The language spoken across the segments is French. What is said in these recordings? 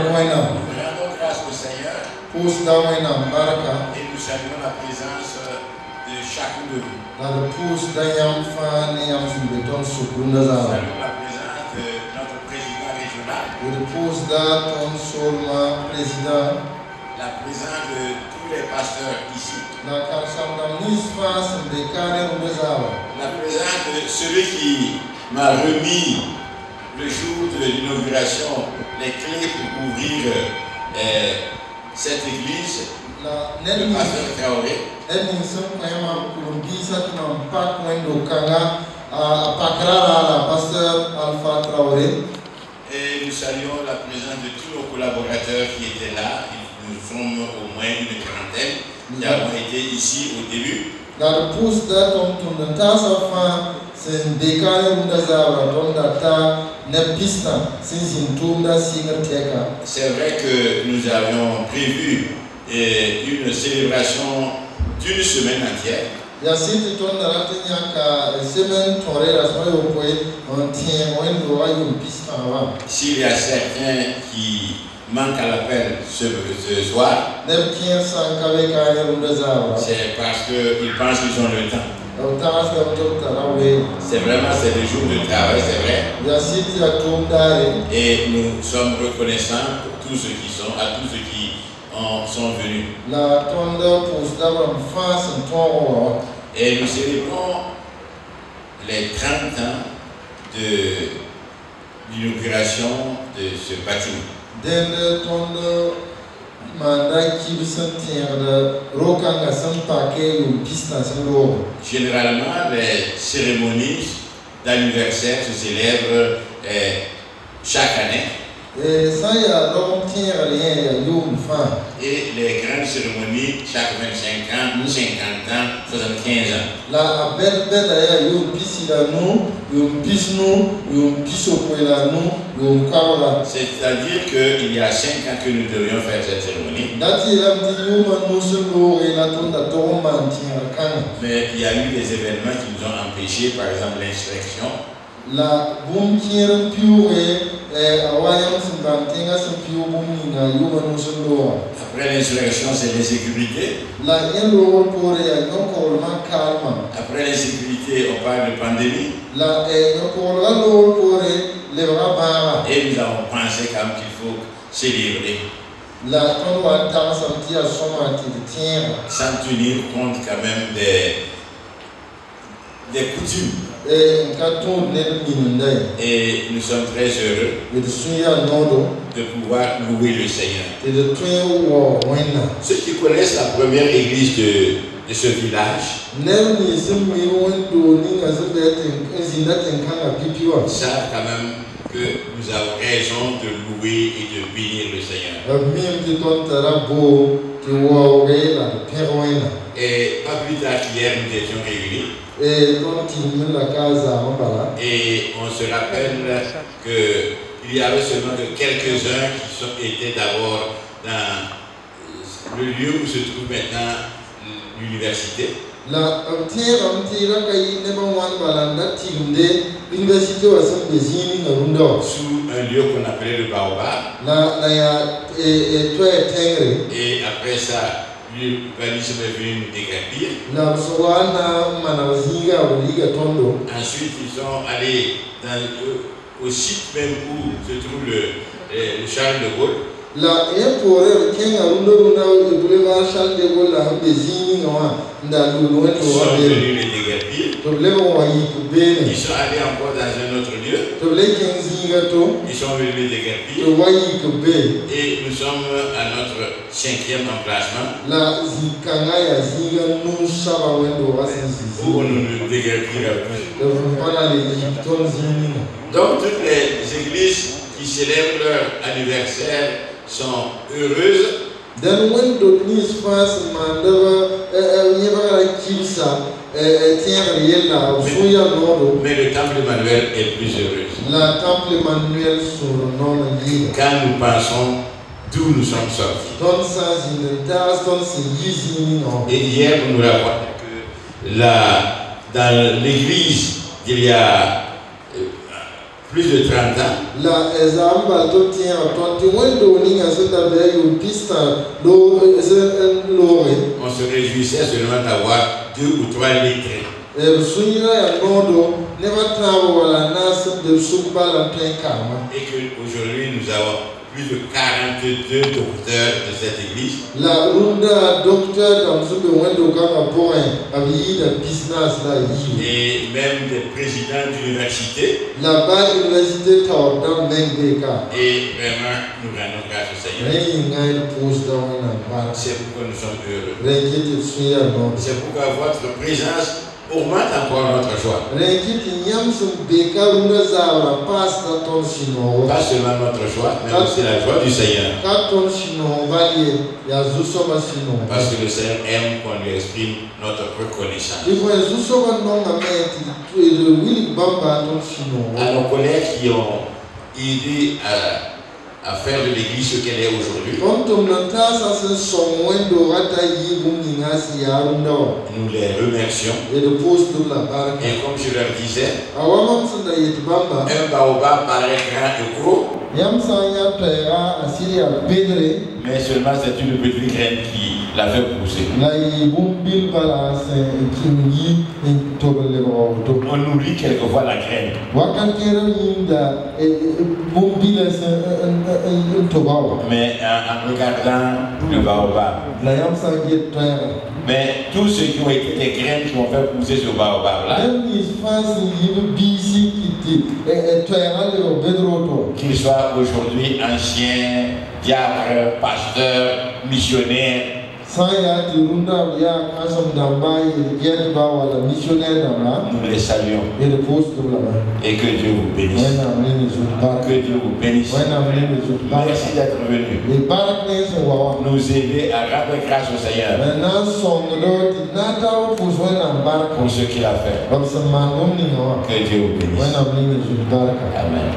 rendons grâce au Seigneur et nous saluons la présence de chacun de vous. Nous saluons la présence de notre président régional, la présence de tous les pasteurs ici, la présence de celui qui m'a remis le jour de l'inauguration les clés pour ouvrir cette église, le pasteur Traoré. Et nous saluons la présence de tous nos collaborateurs qui étaient là. Nous sommes au moins une quarantaine qui avons été ici au début. C'est vrai que nous avions prévu une célébration d'une semaine entière. S'il y a certains qui manquent à l'appel ce soir, c'est parce qu'ils pensent qu'ils ont le temps. C'est vraiment des jours de travail, c'est vrai. Et nous sommes reconnaissants pour tous ceux qui sont, à tous ceux qui sont venus. Et nous célébrons les 30 ans de l'inauguration de ce bâtiment. Généralement, les cérémonies d'anniversaire se célèbrent chaque année. Et les grandes cérémonies chaque 25 ans, 50 ans, 75 ans. C'est-à-dire qu'il y a 5 ans que nous devions faire cette cérémonie. Mais il y a eu des événements qui nous ont empêchés, par exemple l'insurrection. Après l'insurrection, c'est l'insécurité. Après l'insécurité, on parle de pandémie. Et nous avons pensé quand même qu'il faut célébrer. Sans tenir compte quand même des coutumes. Et nous sommes très heureux de pouvoir louer le Seigneur. Ceux qui connaissent la première église de ce village savent quand même que nous avons raison de louer et de bénir le Seigneur. Et pas plus tard qu'hier, nous étions réunis. Et on se rappelle qu'il y avait seulement que quelques-uns qui étaient d'abord dans le lieu où se trouve maintenant l'université. Sous un lieu qu'on appelait le Baobab. Et après ça, l'urbanisme est venu nous déguerpir. Ensuite, ils sont allés au site même où se trouve le Charles de Gaulle. Ils sont venus les déguerpir. Ils sont allés encore dans un autre lieu. Ils sont venus les déguerpir. Et nous sommes à notre 5e emplacement. Où on nous déguerpira plus. Donc toutes les églises qui célèbrent leur anniversaire sont heureuses. Mais le temple Emmanuel est plus heureuse. Quand nous pensons d'où nous sommes sortis. Et hier, vous nous l'avons dit que dans l'église, il y a plus de 30 ans. On se réjouissait seulement d'avoir 2 ou 3 lettrés. Et qu'aujourd'hui nous avons plus de 42 docteurs de cette église. Et même des présidents d'université. Et vraiment, nous rendons grâce au Seigneur. C'est pourquoi nous sommes heureux. C'est pourquoi votre présence augmente encore notre joie. Pas seulement notre joie, mais aussi la joie du Seigneur. Parce que le Seigneur aime qu'on lui exprime notre reconnaissance. À nos collègues qui ont aidé à faire de l'église ce qu'elle est aujourd'hui, nous les remercions. Et comme je leur disais, un baobab paraît grand et gros, mais seulement c'est une petite graine qui l'a fait pousser. On oublie quelquefois la graine. Mais en regardant le baobab, mais tous ceux qui ont été des graines qui ont fait pousser ce baobab là, qu'ils soient aujourd'hui anciens, diacres, pasteurs, missionnaires, nous les saluons. Et que Dieu vous bénisse. Que Dieu vous bénisse. Merci d'être venu nous aider à rendre grâce au Seigneur pour ce qu'il a fait. Que Dieu vous bénisse. Amen.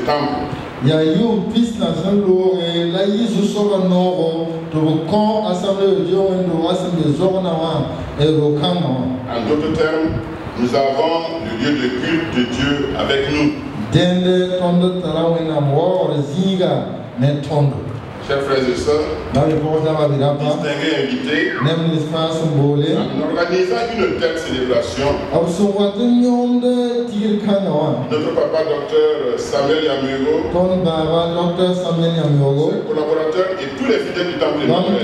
temple. Il y a eu une piste dans un lot et là ils se sont en or de camp assemblée de Dieu et de assemblée des ornaments et le camp. En d'autres termes, nous avons le lieu de culte de Dieu avec nous. Dende tondo tarawena mo zinga ne tondo. Chers frères et sœurs, distingués invités, en organisant une telle célébration, notre papa docteur Samuel Yamuro, ses collaborateurs et tous les fidèles du Temple Emmanuel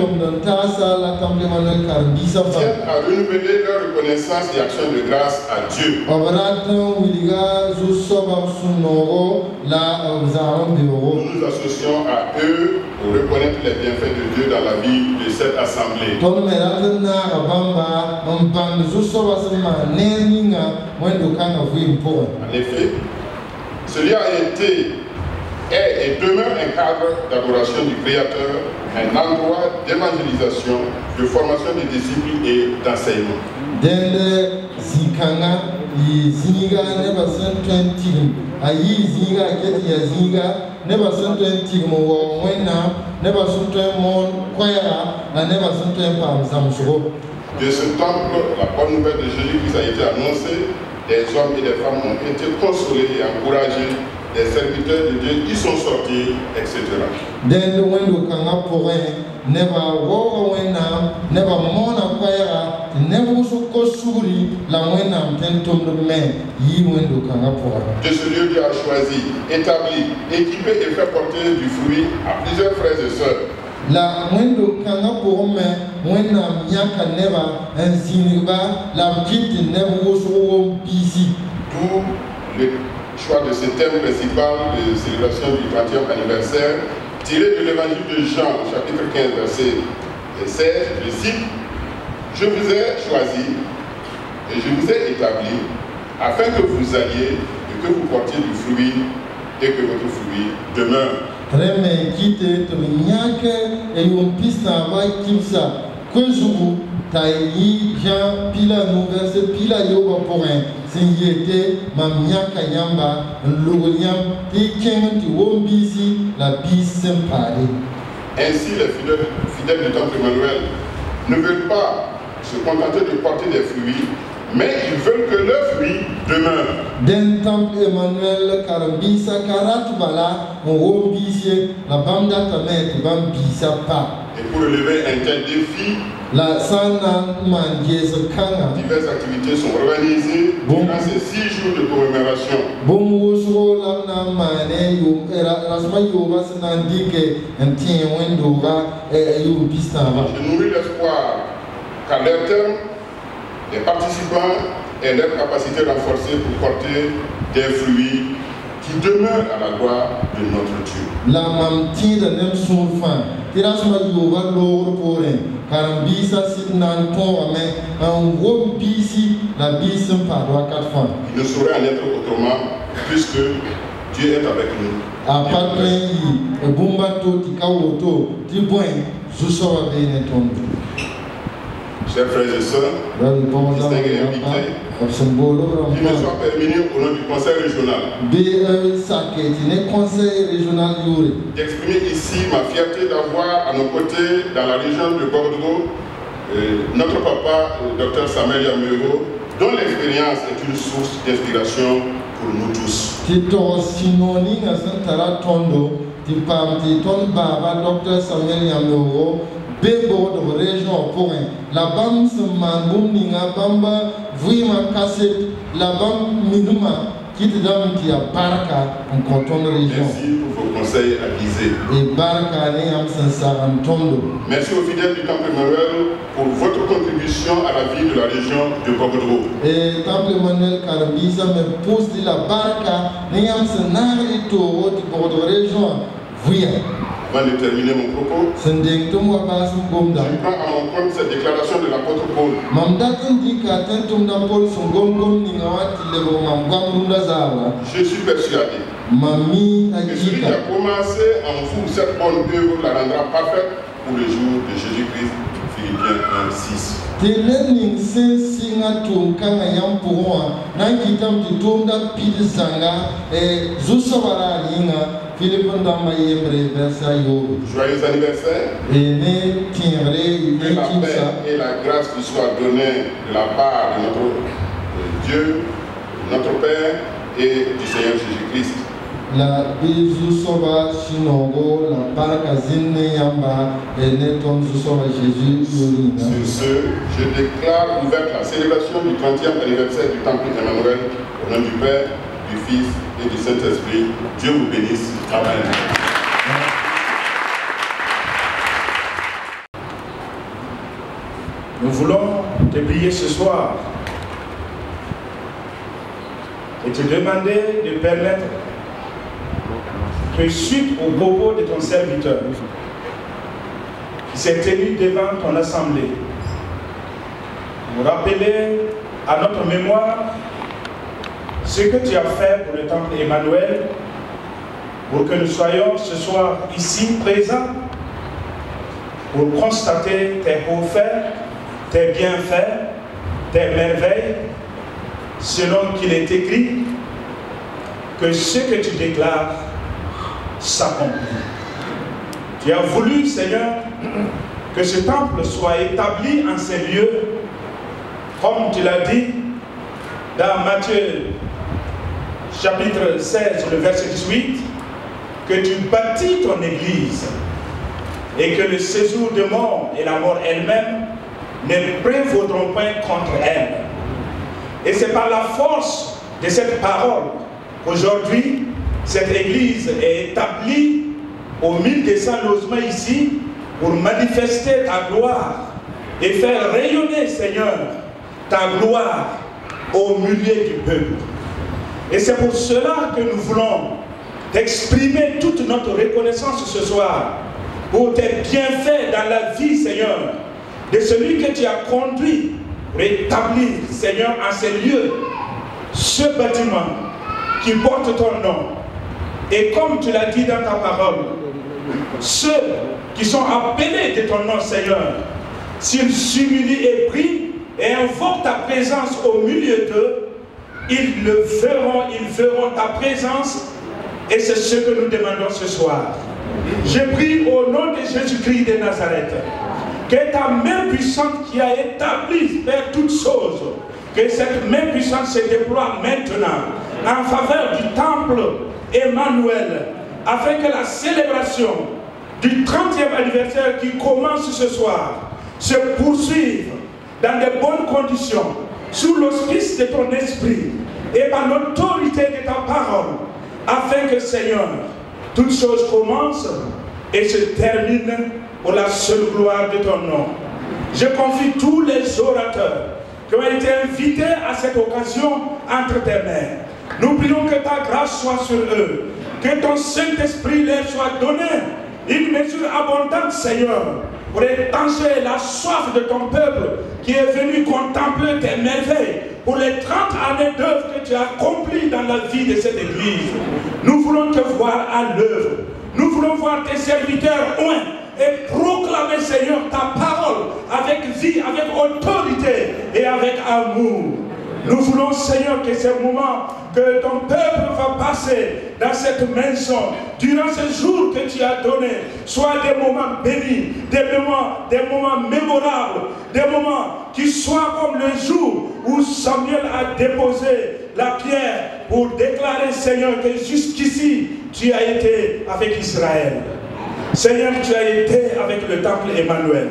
tiennent à renouveler leur reconnaissance et action de grâce à Dieu. Nous nous associons à eux pour reconnaître les bienfaits de Dieu dans la vie de cette assemblée. En effet, celui a été, est et demeure un cadre d'adoration du Créateur, un endroit d'évangélisation, de formation des disciples et d'enseignement. Zinga never sent 20 ayi zinga keti ya zinga never sent 20 mo wena never sent mon kwaya na never sent pam samsuro. De ce temple, la bonne nouvelle de Jésus-Christ a été annoncée. Des hommes et des femmes ont été consolés et encouragés. Les serviteurs de Dieu qui sont sortis, etc. Then when you can never walk away now, never mourn a choir, never so cosuri, la wenam tentum de men, ye when you can de ce lieu Dieu a choisi, établi, équipé et fait porter du fruit à plusieurs frères et sœurs. La wendo kanga pour men, wenam yaka never, and siniba, la petite never was all busy. D'où le choix de ce thème principal de célébration du 30e anniversaire, tiré de l'évangile de Jean, chapitre 15, verset 16, je cite, « Je vous ai choisi et je vous ai établi afin que vous alliez et que vous portiez du fruit et que votre fruit demeure. » Taï, Jean, Pila, Nouverse, Pila, Yoga, Porin, Singete, Mamiaka, Yamba, Logoliam, Tekin, Tiwombisi, la Bis, Pari. Ainsi, les fidèles du Temple Emmanuel ne veulent pas se contenter de porter des fruits, mais ils veulent que leurs fruits demeurent. D'un Temple Emmanuel, Karambisa, Karatbala, Wombisi, la Banda Tamet, Bambisa, Pa. Et pour relever un tel défi, diverses activités sont organisées durant ces 6 jours de commémoration. Je nourris l'espoir qu'à leur terme, les participants aient leur capacité renforcée pour porter des fruits qui demeurent à la gloire de notre Dieu. La mamti de nem soufan, tirasma yuva lor poren, karambisa sit nan ton ame, un wom bisi, la bisim paroi 4 fois. Il ne saurait en être autrement, puisque Dieu est avec nous. A patri, bumbato, tikawoto, tiboin, zusora bene ton. Chers frères et sœurs, distingués invités, il me soit permis au nom du conseil régional d'exprimer ici ma fierté d'avoir à nos côtés dans la région de Bordeaux notre papa, le docteur Samuel Yamuro, dont l'expérience est une source d'inspiration pour nous tous. Docteur Samuel Yamuro, Bébo de région pour la bande se mangoum ninga bamba vraiment cassé la bande minuma qui te donne qui a baraka en canton de région. Merci pour vos conseils avisés. Et baraka ne am sensaran tondo. Merci aux fidèles du Temple Emmanuel pour votre contribution à la vie de la région de Bordeaux. Et Temple Emmanuel Karabisa me pose de la baraka ne am senari to de Bordeaux région. Oui. Avant de terminer mon propos, je prends à mon compte cette déclaration de l'apôtre Paul. Je suis persuadé que celui qui a commencé en vous cette bonne œuvre la rendra parfaite pour le jour de Jésus-Christ. Philippiens 1:6. Telening singa tunkanga yampuwa nankitam titumda pidisanga zusabara linga Philippon dama yebre versa yo. Joyeux anniversaire. Et ne tiendré Que la paix et la grâce vous soient données de la part de notre Dieu, notre Père et du Seigneur Jésus-Christ. La bizu soba shinogo la baraka zinne yamba et ne ton soba Jésus yorina. Sur ce, je déclare ouverte la célébration du 30e anniversaire du Temple Emmanuel au nom du Père, du Fils et du Saint-Esprit. Dieu vous bénisse. Amen. Nous voulons te prier ce soir et te demander de permettre que suite au propos de ton serviteur qui s'est tenu devant ton assemblée, nous rappeler à notre mémoire ce que tu as fait pour le temple Emmanuel, pour que nous soyons ce soir ici présents pour constater tes hauts faits, tes bienfaits, tes merveilles, selon qu'il est écrit que ce que tu déclares s'accomplit. Tu as voulu, Seigneur, que ce temple soit établi en ces lieux, comme tu l'as dit dans Matthieu chapitre 16, le verset 18, que tu bâtis ton église et que le séjour de mort et la mort elle-même ne prévaudront point contre elle. Et c'est par la force de cette parole qu'aujourd'hui, cette église est établie au 1200 logements ici pour manifester ta gloire et faire rayonner, Seigneur, ta gloire au milieu du peuple. Et c'est pour cela que nous voulons t'exprimer toute notre reconnaissance ce soir pour tes bienfaits dans la vie, Seigneur, de celui que tu as conduit pour établir, Seigneur, en ces lieux, ce bâtiment qui porte ton nom. Et comme tu l'as dit dans ta parole, ceux qui sont appelés de ton nom, Seigneur, s'ils s'humilient et prient et invoquent ta présence au milieu d'eux, ils verront ta présence, et c'est ce que nous demandons ce soir. Je prie au nom de Jésus-Christ de Nazareth, que ta main puissante qui a établi Père toutes choses, que cette main puissante se déploie maintenant en faveur du temple Emmanuel, afin que la célébration du 30e anniversaire qui commence ce soir se poursuive dans de bonnes conditions, sous l'auspice de ton esprit et par l'autorité de ta parole, afin que, Seigneur, toutes choses commencent et se terminent pour la seule gloire de ton nom. Je confie tous les orateurs qui ont été invités à cette occasion entre tes mains. Nous prions que ta grâce soit sur eux, que ton Saint-Esprit leur soit donné une mesure abondante, Seigneur, pour étancher la soif de ton peuple qui est venu contempler tes merveilles pour les 30 années d'œuvre que tu as accomplies dans la vie de cette église. Nous voulons te voir à l'œuvre. Nous voulons voir tes serviteurs oints et proclamer, Seigneur, ta parole avec vie, avec autorité et avec amour. Nous voulons, Seigneur, que ces moments que ton peuple va passer dans cette maison, durant ces jours que tu as donnés, soient des moments bénis, des moments mémorables, des moments qui soient comme le jour où Samuel a déposé la pierre pour déclarer, Seigneur, que jusqu'ici, tu as été avec Israël. Seigneur, tu as été avec le temple Emmanuel.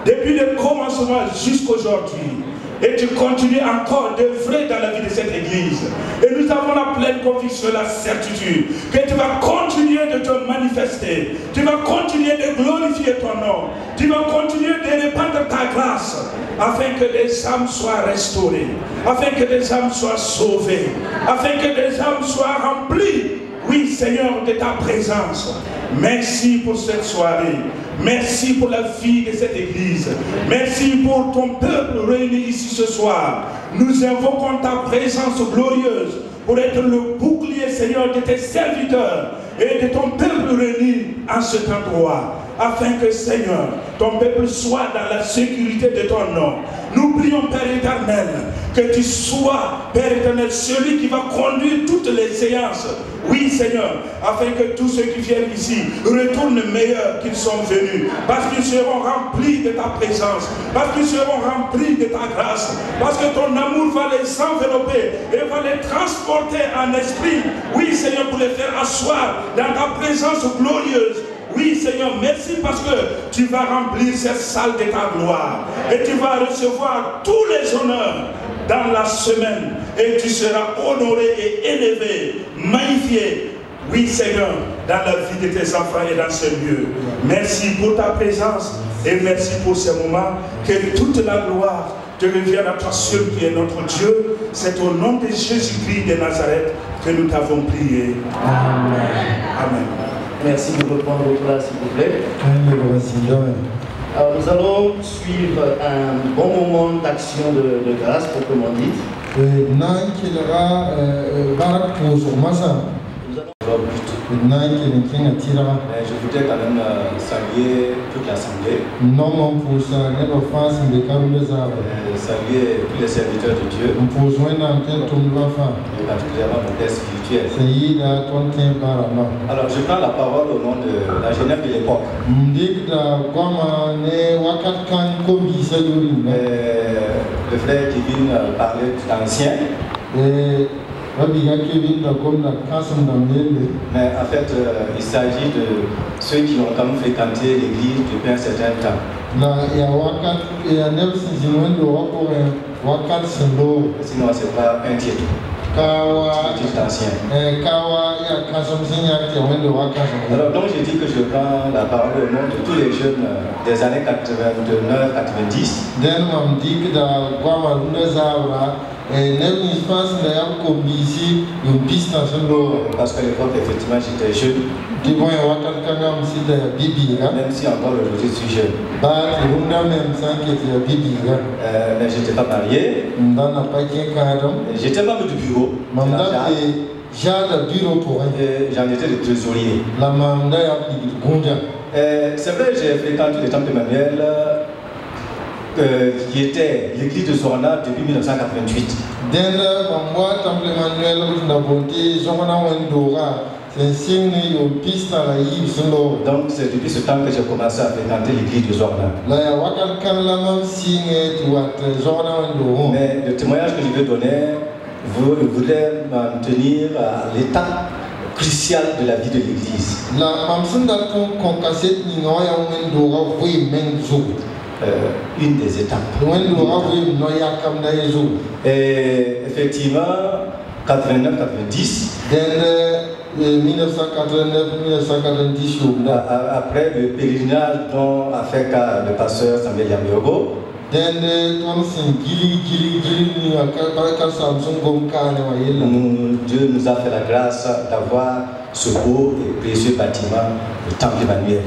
Depuis le commencement jusqu'aujourd'hui. Et tu continues encore d'œuvrer dans la vie de cette église. Et nous avons la pleine conviction, la certitude que tu vas continuer de te manifester. Tu vas continuer de glorifier ton nom. Tu vas continuer de répandre ta grâce afin que des âmes soient restaurées, afin que des âmes soient sauvées, afin que des âmes soient remplies. Oui, Seigneur, de ta présence. Merci pour cette soirée. Merci pour la vie de cette église. Merci pour ton peuple réuni ici ce soir. Nous invoquons ta présence glorieuse pour être le bouclier, Seigneur, de tes serviteurs et de ton peuple réuni en cet endroit. afin que, Seigneur, ton peuple soit dans la sécurité de ton nom. Nous prions, Père éternel, que tu sois, Père éternel, celui qui va conduire toutes les séances. Oui, Seigneur, afin que tous ceux qui viennent ici retournent meilleurs qu'ils sont venus. Parce qu'ils seront remplis de ta présence. Parce qu'ils seront remplis de ta grâce. Parce que ton amour va les envelopper et va les transporter en esprit. Oui, Seigneur, pour les faire asseoir dans ta présence glorieuse. Oui, Seigneur, merci parce que tu vas remplir cette salle de ta gloire. Et tu vas recevoir tous les honneurs dans la semaine. Et tu seras honoré et élevé, magnifié. Oui, Seigneur, dans la vie de tes enfants et dans ce lieu. Merci pour ta présence et merci pour ce moment. Que toute la gloire te revienne à toi seul qui est notre Dieu. C'est au nom de Jésus-Christ de Nazareth que nous t'avons prié. Amen. Amen. Merci de reprendre votre place, s'il vous plaît. Alors, nous allons suivre un bon moment d'action de grâce, proprement dit. Nous je voudrais quand même saluer toute l'Assemblée, saluer tous les serviteurs de Dieu, et particulièrement mon père spirituel. Alors je prends la parole au nom de la jeunesse de l'époque. Le frère Kevin parlait d'ancien. Mais en fait, il s'agit de ceux qui ont quand même fréquenté l'église depuis un certain temps. Sinon, ce n'est pas un titre. C'est ancien. Alors, donc, j'ai dit que je prends la parole au nom de tous les jeunes des années 89-90. Parce qu'à l'époque, effectivement, j'étais jeune. Même si encore aujourd'hui, je suis jeune. Mais je n'étais pas marié. J'étais membre du bureau. J'en étais le trésorier. C'est vrai, j'ai fréquenté le temple Emmanuel, qui était l'église de Zorana depuis 1988. Donc c'est depuis ce temps que j'ai commencé à fréquenter l'église de Zorana. Mais le témoignage que je vais donner, je voudrais m'en tenir à l'état crucial de la vie de l'église. Une des étapes. Et effectivement, 89-90, 1989-1990, après le pèlerinage dont a fait le pasteur Samuel Yamiogo, Dieu nous a fait la grâce d'avoir ce beau et précieux bâtiment, le temple Emmanuel.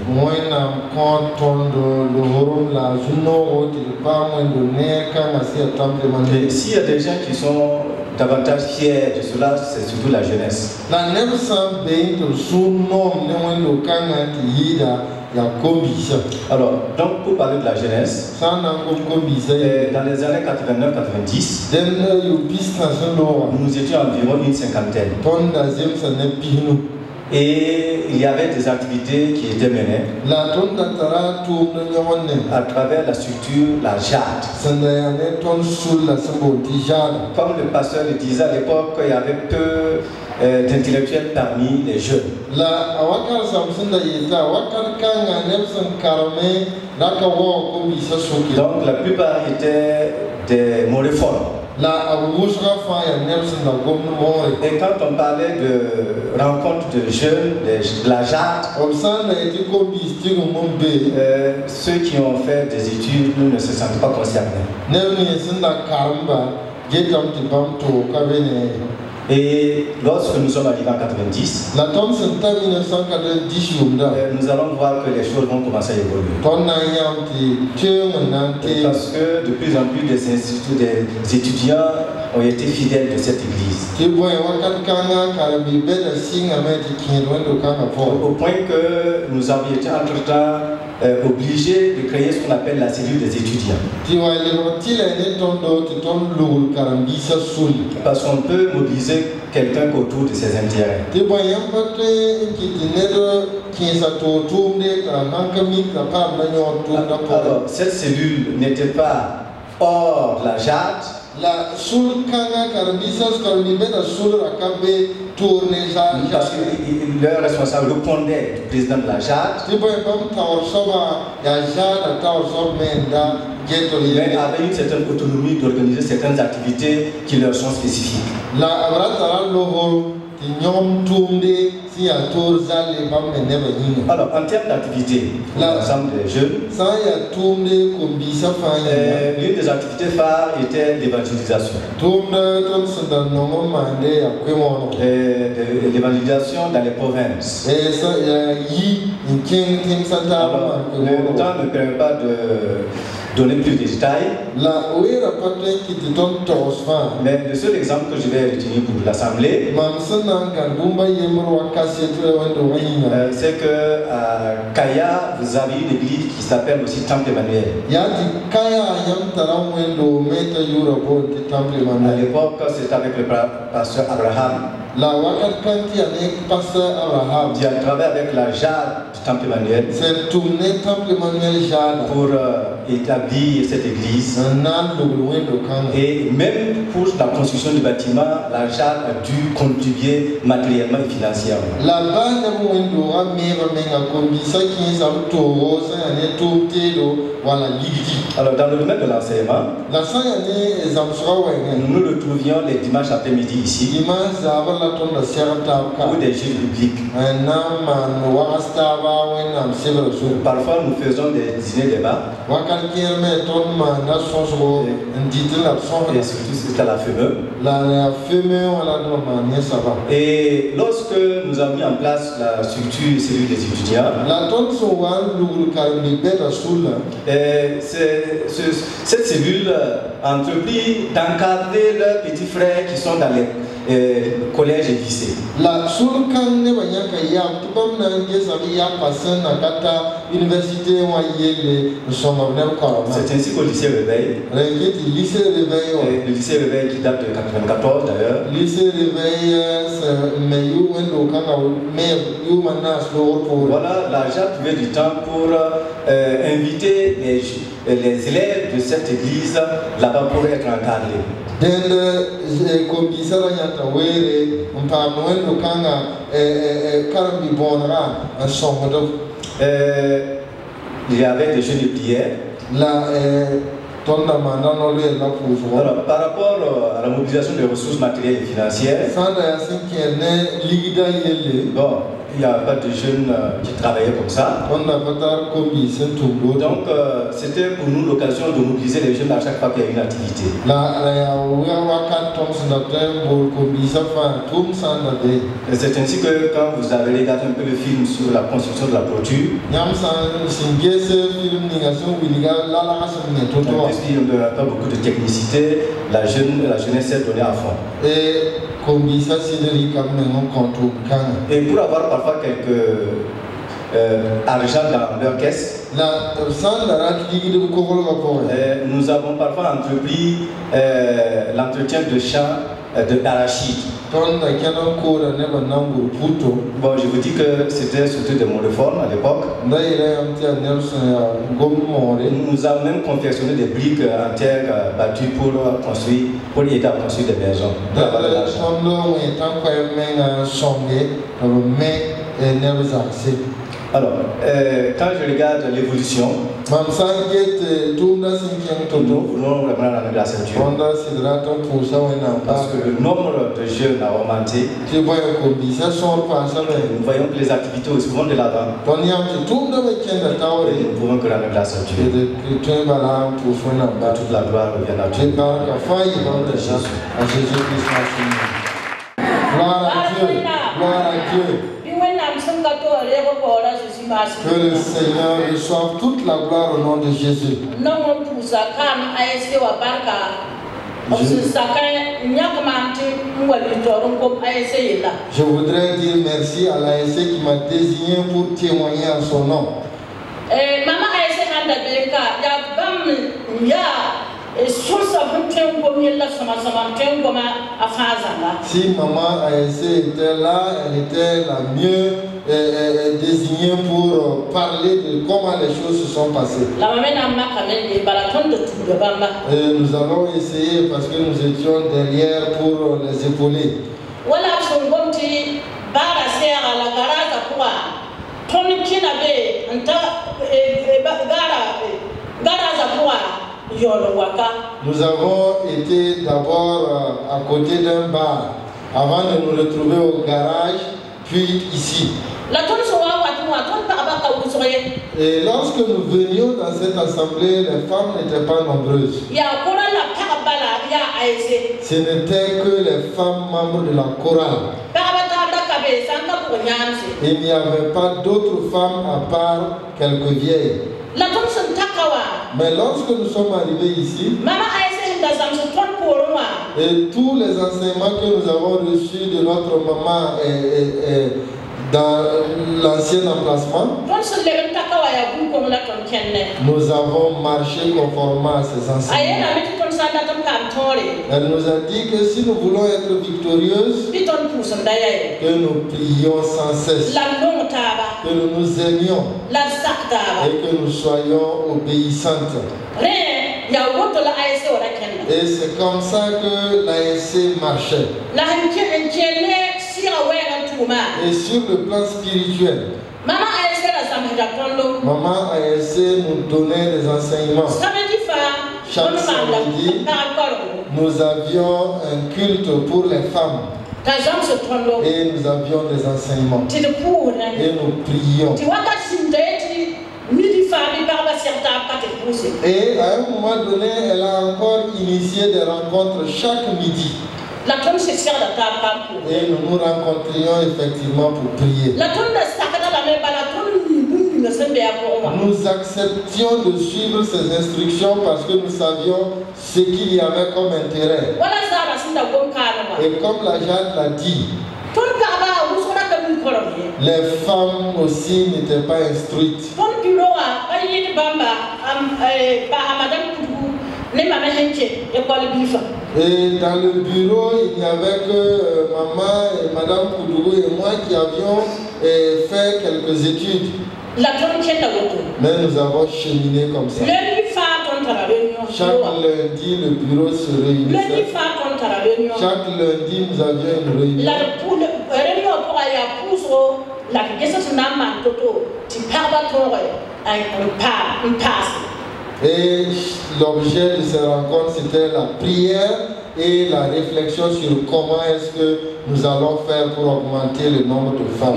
Et s'il y a des gens qui sont davantage fiers de cela, c'est surtout la jeunesse. Alors, donc pour parler de la jeunesse, dans les années 89-90, nous étions environ une cinquantaine. Et il y avait des activités qui étaient menées à travers la structure, la JAD. Comme le pasteur le disait à l'époque, il y avait peu d'intellectuels parmi les jeunes. Donc la plupart étaient des moréformes. Et quand on parlait de rencontres de jeunes, de la JAD, ceux qui ont fait des études ne se sentent pas concernés. Et lorsque nous sommes arrivés en 90, nous allons voir que les choses vont commencer à évoluer. Parce que de plus en plus des instituts, des étudiants ont été fidèles de cette église. Au point que nous avions été entre-temps obligé de créer ce qu'on appelle la cellule des étudiants. Parce qu'on peut mobiliser quelqu'un autour de ses intérêts. Alors, cette cellule n'était pas hors la JAD. Parce que leur responsable répondait du président de la JAD, mais avait une certaine autonomie d'organiser certaines activités qui leur sont spécifiques. Alors, en termes d'activité, l'ensemble des jeunes, l'une des activités phares était l'évangélisation. L'évangélisation dans les provinces. Alors, le temps ne permet pas de donner plus de détails. Mais le seul exemple que je vais retenir pour l'Assemblée, c'est que à Kaya, vous avez une église qui s'appelle aussi Temple Emmanuel. À l'époque, c'était avec le pasteur Abraham. Qui a travaillé avec la JAD du Temple Emmanuel pour établir cette église. Et même pour la construction du bâtiment, la JAD a dû contribuer matériellement et financièrement. Alors, dans le domaine de l'enseignement, nous le trouvions les dimanches après-midi ici, ou des jeux bibliques. Parfois, nous faisons des dîners débats. Et surtout, c'était la FEME. Et lorsque nous avons mis en place la structure cellule des étudiants, cette cellule a entrepris d'encadrer leurs petits frères qui sont dans les collèges et lycées. C'est ainsi qu'au lycée Réveil, le lycée Réveil qui date de 1994 d'ailleurs, voilà, la JAD trouvait du temps pour inviter les élèves de cette église là-bas pour être encadrés. Il y avait des jeux de prière. Alors, par rapport à la mobilisation des ressources matérielles et financières, bon, il n'y a pas de jeunes qui travaillaient comme ça. Donc, c'était pour nous l'occasion de mobiliser les jeunes à chaque fois qu'il y a une activité. C'est ainsi que quand vous avez regardé un peu le film sur la construction de la clôture, puisqu'il n'y a pas beaucoup de technicité, la jeunesse s'est donnée à fond. Et pour avoir parfois quelques argent dans leur caisse, nous avons parfois entrepris l'entretien de champs d'arachide. Bon, je vous dis que c'était surtout de mon réforme à l'époque. Nous avons même confectionné des briques en terre battues pour aider à construire des maisons. Alors, quand je regarde l'évolution, nous voulons vraiment la la ceinture. Parce que le nombre de jeunes a augmenté. Nous voyons que les activités aussi vont de l'avant. Et nous pouvons que la la ceinture. Toute la gloire revient à Dieu. Gloire à Dieu. Gloire à Dieu. Que le Seigneur reçoive toute la gloire au nom de Jésus. Je voudrais dire merci à l'ASC qui m'a désigné pour témoigner en son nom. Maman a essayé de faire si maman a essayé était là, elle était la mieux désignée pour parler de comment les choses se sont passées. Et nous allons essayer parce que nous étions derrière pour les épauler. Nous avons été d'abord à côté d'un bar avant de nous retrouver au garage, puis ici. Et lorsque nous venions dans cette assemblée, les femmes n'étaient pas nombreuses. Ce n'était que les femmes membres de la chorale. Il n'y avait pas d'autres femmes à part quelques vieilles. Mais lorsque nous sommes arrivés ici, et tous les enseignements que nous avons reçus de notre maman dans l'ancien emplacement, nous avons marché conformément à ces enseignements. Elle nous a dit que si nous voulons être victorieuses, que nous prions sans cesse, que nous nous aimions et que nous soyons obéissantes. Et c'est comme ça que l'ASC marchait. Et sur le plan spirituel, Maman ASC nous donnait des enseignements. Chaque samedi, nous avions un culte pour les femmes. Et nous avions des enseignements. Et nous prions. Et à un moment donné, elle a encore initié des rencontres chaque midi. Et nous nous rencontrions effectivement pour prier. Nous acceptions de suivre ses instructions parce que nous savions ce qu'il y avait comme intérêt. Et comme la Jade l'a dit, les femmes aussi n'étaient pas instruites. Et dans le bureau, il n'y avait que maman et madame Koudougou et moi qui avions fait quelques études. Mais nous avons cheminé comme ça. Chaque lundi, le bureau se réunissait. Chaque lundi, nous avions une réunion. Et l'objet de ces rencontres, c'était la prière et la réflexion sur comment est-ce que nous allons faire pour augmenter le nombre de femmes.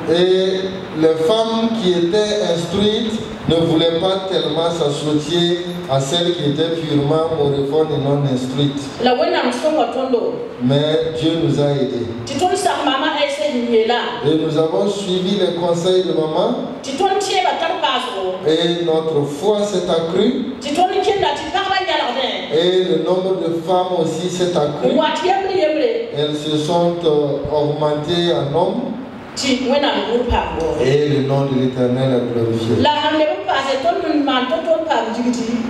Et les femmes qui étaient instruites ne voulaient pas tellement s'associer à celles qui étaient purement moréphones et non instruites. Mais Dieu nous a aidés. Et nous avons suivi les conseils de maman. Et notre foi s'est accrue. Et le nombre de femmes aussi s'est accru. Elles se sont augmentées en nombre. Et le nom de l'Éternel est glorifié.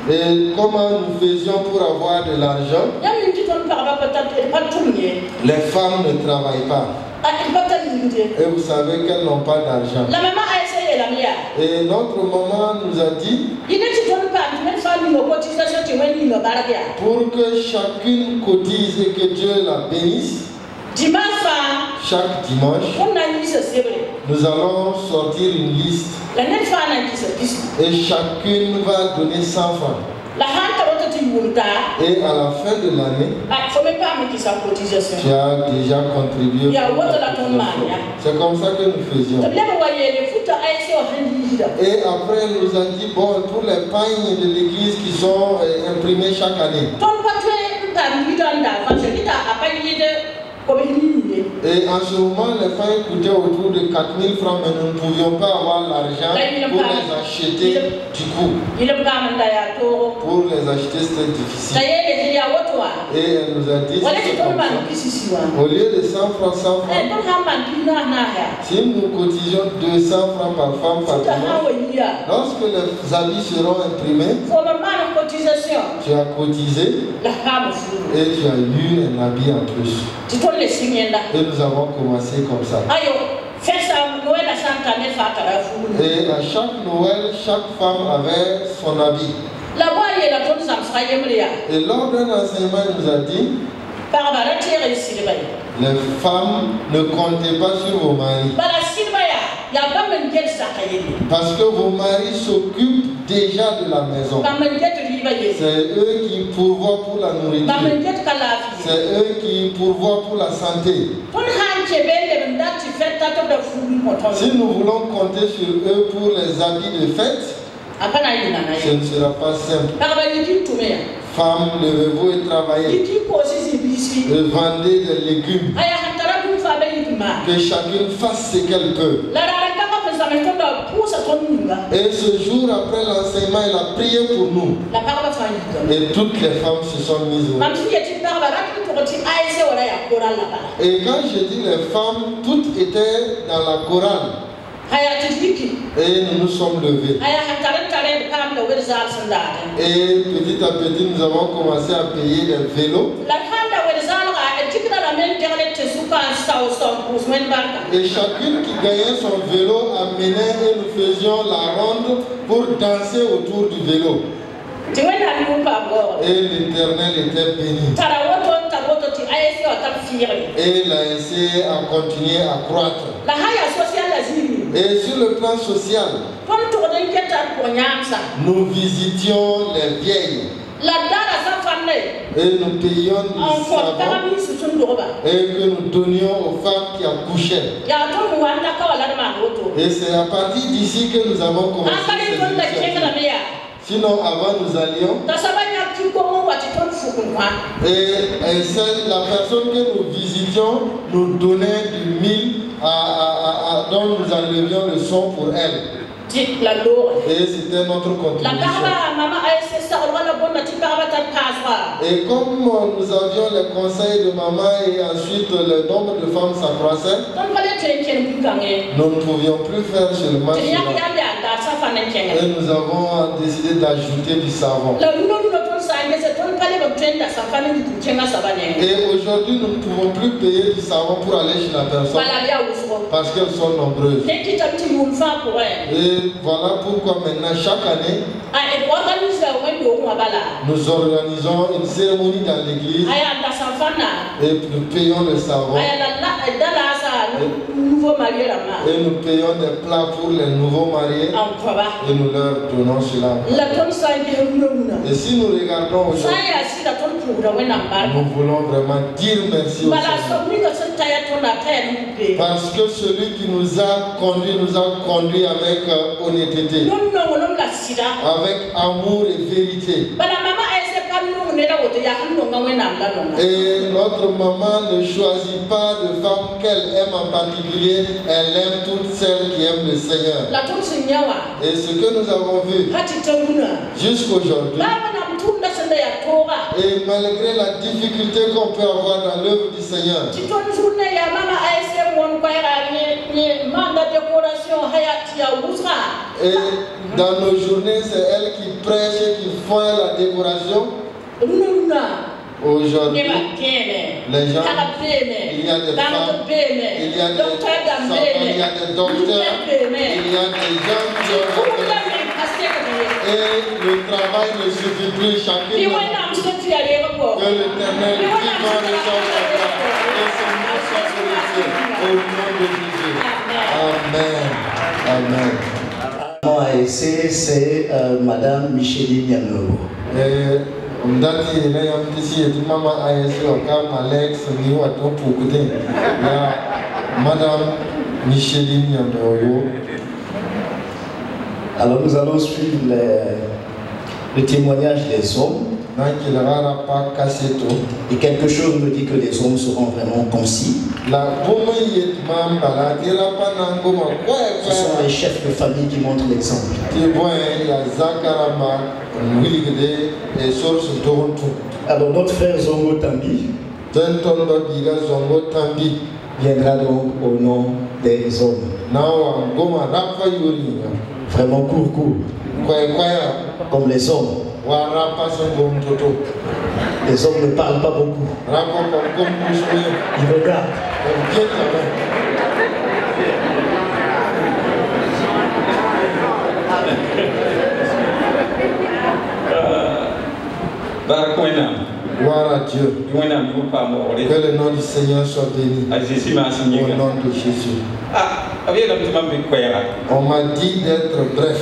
Et comment nous faisions pour avoir de l'argent? Les femmes ne travaillent pas. Et vous savez qu'elles n'ont pas d'argent. Et notre maman nous a dit, pour que chacune cotise et que Dieu la bénisse, chaque dimanche, nous allons sortir une liste. Et chacune va donner 100 francs. Et à la fin de l'année, tu as déjà contribué. C'est comme ça que nous faisions. Et après, elle nous a dit, bon, pour les pagnes de l'église qui sont imprimés chaque année. Et en ce moment, les femmes coûtaient autour de 4 000 francs, mais nous ne pouvions pas avoir l'argent pour les acheter du coup. Pour les acheter, c'était difficile. Et elle nous a dit, au lieu de 100 francs, 100 francs, si nous cotisions 200 francs par femme par mois, lorsque les habits seront imprimés, tu as cotisé et tu as eu un habit en plus. Et nous avons commencé comme ça. Et à chaque Noël, chaque femme avait son habit. Et lors d'un enseignement, il nous a dit, les femmes ne comptez pas sur vos maris. Parce que vos maris s'occupent déjà de la maison. C'est eux qui pourvoient pour la nourriture. C'est eux qui pourvoient pour la santé. Si nous voulons compter sur eux pour les habits de fête, ce ne sera pas simple. Femmes, levez-vous et travaillez. Et vendez des légumes. Que chacune fasse ce qu'elle peut. Et ce jour après l'enseignement, elle a prié pour nous. Et toutes les femmes se sont mises au. Et quand je dis les femmes, toutes étaient dans la chorale. Et nous nous sommes levés. Et petit à petit, nous avons commencé à payer des vélos. Et chacune qui gagnait son vélo amenait et nous faisions la ronde pour danser autour du vélo. Et l'Éternel était béni. Et l'ASC a continué à croître. Et sur le plan social, nous visitions les vieilles. Et nous payions du savon et que nous donnions aux femmes qui accouchaient. Et c'est à partir d'ici que nous avons commencé cette initiative. Sinon, avant, nous allions. Et la personne que nous visitions nous donnait du mille dont nous enlevions le son pour elle. Et c'était notre contribution. Et comme nous avions les conseils de maman et ensuite le nombre de femmes s'accroissait, nous ne pouvions plus faire seulement cela. Et nous avons décidé d'ajouter du savon. Et aujourd'hui, nous ne pouvons plus payer du savon pour aller chez la personne parce qu'elles sont nombreuses. Et voilà pourquoi maintenant, chaque année, nous organisons une cérémonie dans l'église et nous payons le savon. Et nous payons des plats pour les nouveaux mariés et nous leur donnons cela. Et si nous regardons aujourd'hui, nous voulons vraiment dire merci au Seigneur. Parce que celui qui nous a conduit avec honnêteté, avec amour et vérité. Et notre maman ne choisit pas de femmes qu'elle aime en particulier, elle aime toutes celles qui aiment le Seigneur. Et ce que nous avons vu jusqu'aujourd'hui, et malgré la difficulté qu'on peut avoir dans l'œuvre du Seigneur, et dans nos journées, c'est elle qui prêche et qui fait la décoration. Aujourd'hui, les gens, il y a des femmes, il y a des savants, il y a des docteurs, il y a des gens qui ont et le travail ne suffit plus chacun. Que l'Éternel vivant reçoive sa gloire et son nom soit glorifié au nom de Jésus. Amen. Amen. C'est Madame Micheline Yamoro. Ndati ina yamtisi yeti mama ayesi wakam Alex ni watu pukute ya Madame Micheline Yamoro. Alors nous allons suivre le témoignage des hommes. Et quelque chose me dit que les hommes seront vraiment concis. Ce sont les chefs de famille qui montrent l'exemple. Alors notre frère Zongo Tambi viendra donc au nom des hommes. Vraiment court. Comme les hommes. Les hommes ne parlent pas beaucoup. Ils regardent. Gloire à Dieu. Que le nom du Seigneur soit béni. Au nom de Jésus. On m'a dit d'être bref.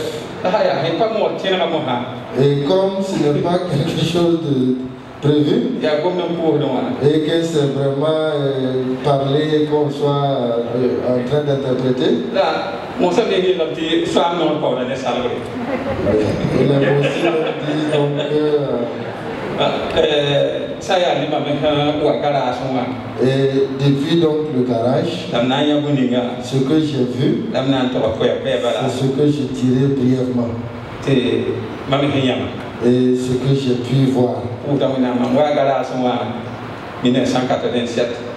Et comme ce n'est pas quelque chose de prévu, et que c'est vraiment parler qu'on soit en train d'interpréter, l'émotion dit donc et depuis donc le garage, ce que j'ai vu, c'est ce que j'ai tiré brièvement. Et ce que j'ai pu voir.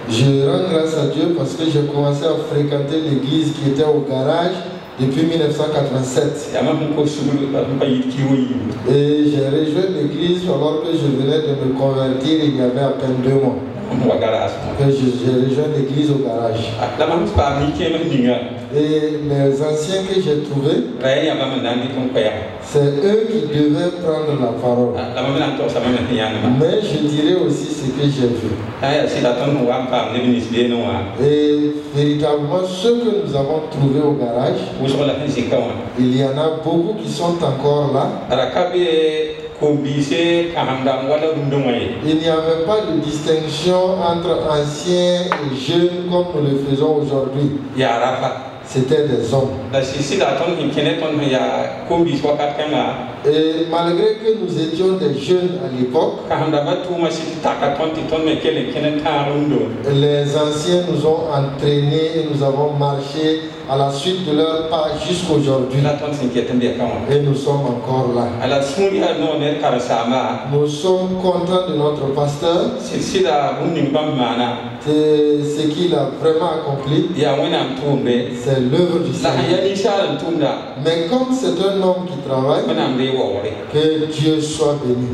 Je rends grâce à Dieu parce que j'ai commencé à fréquenter l'église qui était au garage depuis 1987. Et j'ai rejoint l'église alors que je venais de me convertir il y avait à peine 2 mois. J'ai rejoint l'église au garage. Et les anciens que j'ai trouvés, c'est eux qui devaient prendre la parole. Mais je dirais aussi ce que j'ai vu. Et véritablement, ceux que nous avons trouvés au garage, il y en a beaucoup qui sont encore là. Il n'y avait pas de distinction entre anciens et jeunes comme nous le faisons aujourd'hui. C'était des hommes. Et malgré que nous étions des jeunes à l'époque, les anciens nous ont entraînés et nous avons marché à la suite de leur pas jusqu'aujourd'hui. Et nous sommes encore là. Nous sommes contents de notre pasteur. C'est ce qu'il a vraiment accompli. C'est l'œuvre du Seigneur. Mais comme c'est un homme qui travaille, que Dieu soit béni.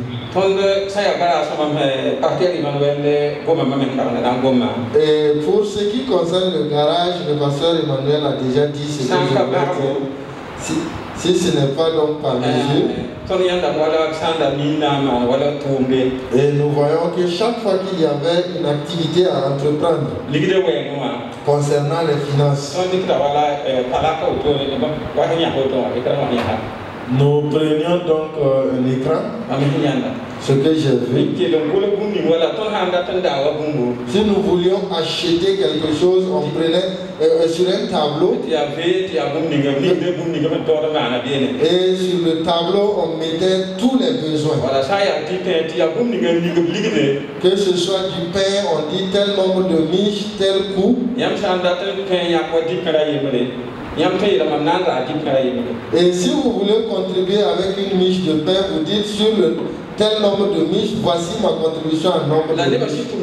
Et pour ce qui concerne le garage, le pasteur Emmanuel a déjà dit ce que je voulais dire. Si ce n'est pas donc par mesure. Et nous voyons que chaque fois qu'il y avait une activité à entreprendre concernant les finances, nous prenions donc un écran, ce que j'ai vu. Si nous voulions acheter quelque chose, on prenait sur un tableau. Et sur le tableau, on mettait tous les besoins. Que ce soit du pain, on dit tel nombre de miches, tel coût. Et si vous voulez contribuer avec une miche de pain, vous dites sur le tel nombre de miches, voici ma contribution en nombre de miches.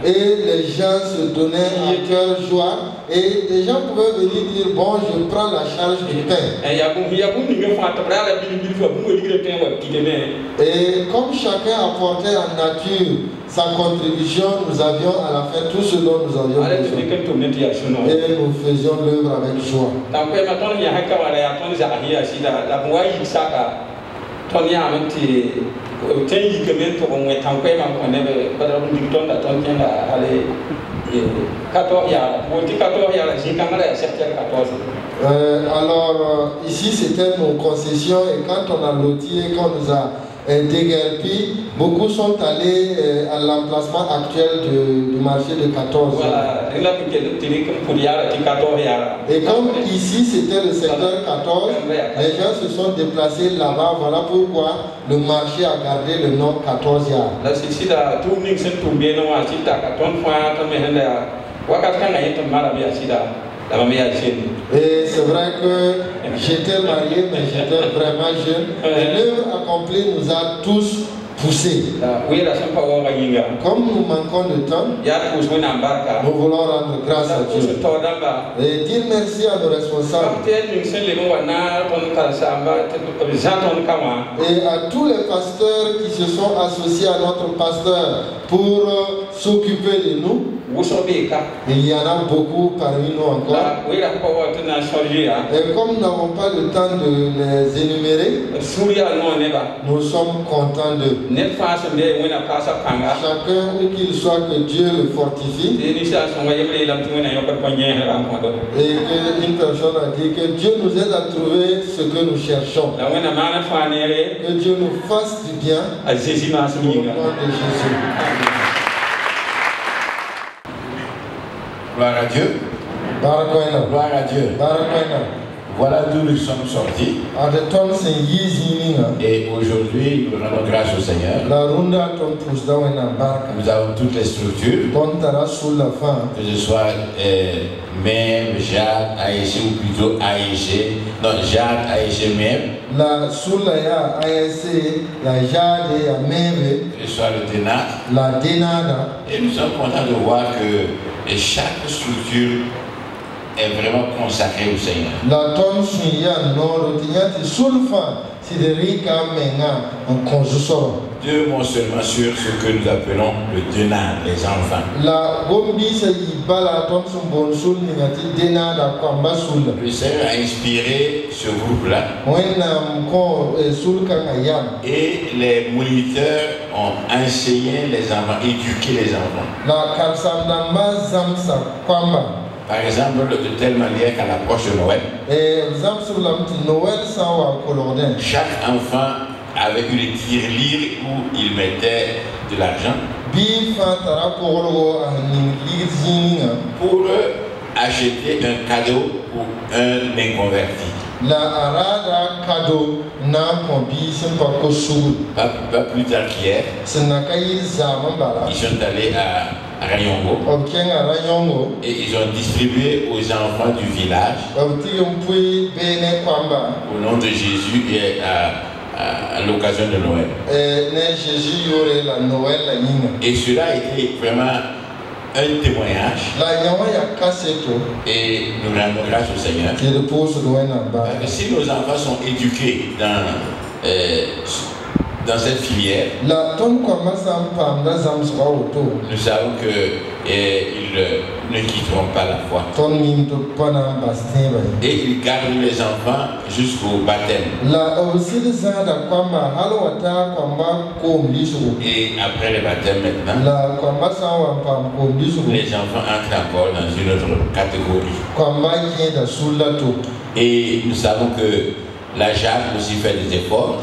Et les gens se donnaient à cœur joie. Et les gens pouvaient venir dire, bon, je prends la charge du pain. Et comme chacun apportait en nature sa contribution, nous avions à la fin tout ce dont nous avions besoin. Et nous faisions l'œuvre avec joie. Alors ici c'était nos concessions et quand on a loti et qu'on nous a déguerpi. Beaucoup sont allés à l'emplacement actuel du marché de 14. Voilà. Et comme ici c'était le secteur 14, les gens se sont déplacés là-bas. Voilà pourquoi le marché a gardé le nom 14 Yard. Et c'est vrai que j'étais marié, mais j'étais vraiment jeune. Et l'œuvre accomplie nous a tous poussés. Comme nous manquons de temps, nous voulons rendre grâce à Dieu et dire merci à nos responsables et à tous les pasteurs qui se sont associés à notre pasteur pour s'occuper de nous. Il y en a beaucoup parmi nous encore. Et comme nous n'avons pas le temps de les énumérer, nous sommes contents de chacun où qu'il soit, que Dieu le fortifie. Et qu'une personne a dit que Dieu nous aide à trouver ce que nous cherchons. Que Dieu nous fasse du bien au nom de Jésus. Gloire à Dieu. Gloire à Dieu. Voilà d'où nous sommes sortis. Et aujourd'hui, nous rendons grâce au Seigneur. Nous avons toutes les structures. Que ce soit même, Jade, Aïché, ou plutôt Aïché. Non, Jade, Aïché même. La Soulaya, ASC, la Jade, la même. Que ce soit le Dénat. La Dénada. Et nous sommes contents de voir que chaque structure est vraiment consacrée au Seigneur. La tonne suya non retignati sulfa si de rica menga en conjusor. Deux mots seulement sur ce que nous appelons le dénard, les enfants. La gombi se ibala tonne son bon sul ningati dénard kwamba sul. Le Seigneur a inspiré ce groupe-là. Et les moniteurs ont enseigné les enfants, éduqué les enfants. La kalsandamba zamsa kwamba. Par exemple, de telle manière qu'à l'approche de Noël, chaque enfant avait eu des tirelires où il mettait de l'argent pour acheter un cadeau pour un inconverti. La arada cadeau n'a combi pas plus tard qu'hier, ils sont allés à Rayongo et ils ont distribué aux enfants du village au nom de Jésus et à l'occasion de Noël. Et cela a été vraiment un témoignage. Et nous rendons grâce au Seigneur. Parce que si nos enfants sont éduqués dans cette filière, nous savons qu'ils ne quitteront pas la foi. Et ils gardent les enfants jusqu'au baptême. Et après le baptême maintenant, les enfants entrent encore dans une autre catégorie. Et nous savons que la JAD aussi fait des efforts.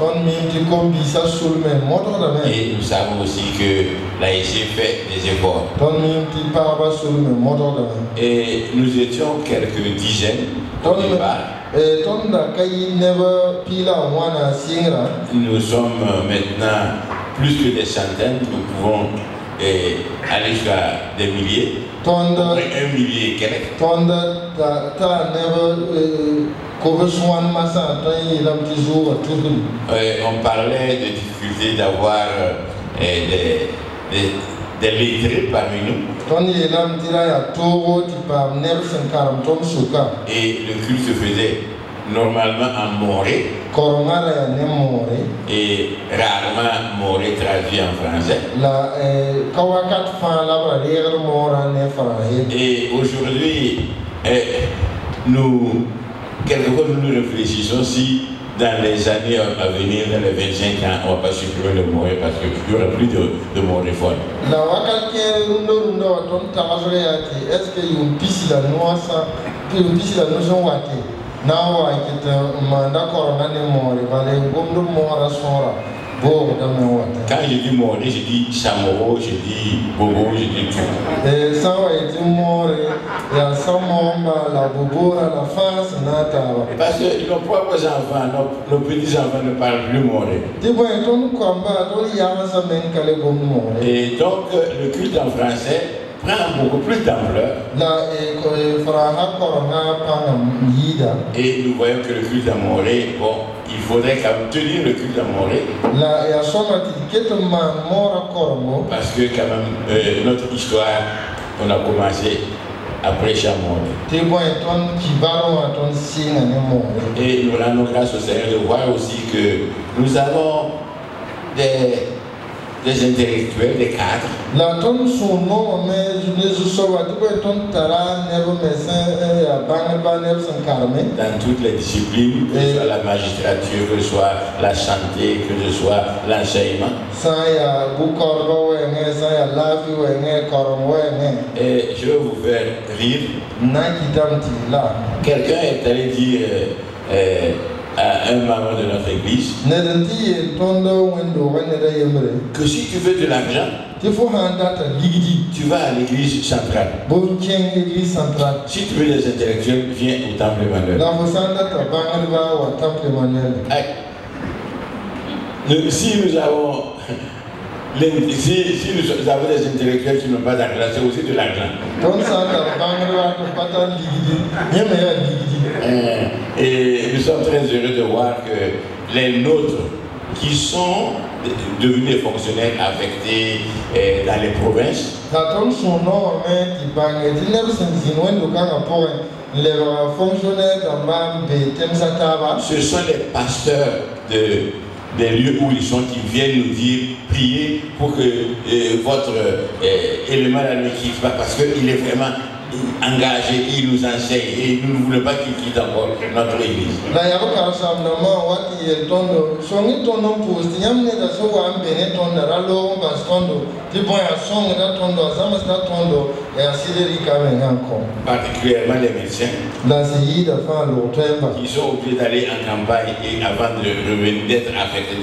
Et nous savons aussi que l'AIC fait des efforts. Et nous étions quelques dizaines au départ. Nous sommes maintenant plus que des centaines. Nous pouvons aller jusqu'à des milliers. Un millier et quelques. On parlait de difficultés d'avoir des lettrés parmi nous. Et le culte se faisait normalement en moré. Et rarement moré traduit en français. Et aujourd'hui, quelquefois nous réfléchissons si dans les années à venir, dans les 25 ans, on ne va pas supprimer le moré parce qu'il n'y aura plus de moréphone. Est-ce qu'il y a une piste de Quand je dis Moré, je dis Chamorro, je dis Bobo, je dis tout. Et ça va être Moré, il y a Samomba, la Bobo, la face, Nata. Parce que nos propres enfants, nos petits-enfants ne parlent plus Moré. Et donc, le culte en français prend beaucoup plus d'ampleur. Et nous voyons que le culte à Moré, bon, il faudrait quand même tenir le culte à Moré. Parce que quand même, notre histoire, on a commencé après Chamoré. Et nous rendons grâce au Seigneur de voir aussi que nous avons des intellectuels, des cadres. Dans toutes les disciplines, que ce soit la magistrature, que ce soit la santé, que ce soit l'enseignement. Et je vais vous faire rire. Quelqu'un est allé dire à un membre de notre église que si tu veux de l'argent, tu vas à l'église centrale. Si tu veux des intellectuels, viens au temple Emmanuel. Si nous avons des intellectuels qui n'ont pas d'argent, c'est aussi de l'argent. Et nous sommes très heureux de voir que les nôtres qui sont devenus des fonctionnaires affectés dans les provinces, ce sont les pasteurs des lieux où ils sont qui viennent nous dire priez pour que votre élément ne quitte pas, parce qu'il est vraiment engagé, il nous enseigne et nous ne voulons pas qu'il quitte encore notre église. Particulièrement les médecins qui sont obligés d'aller en campagne et avant de revenir d'être affectés de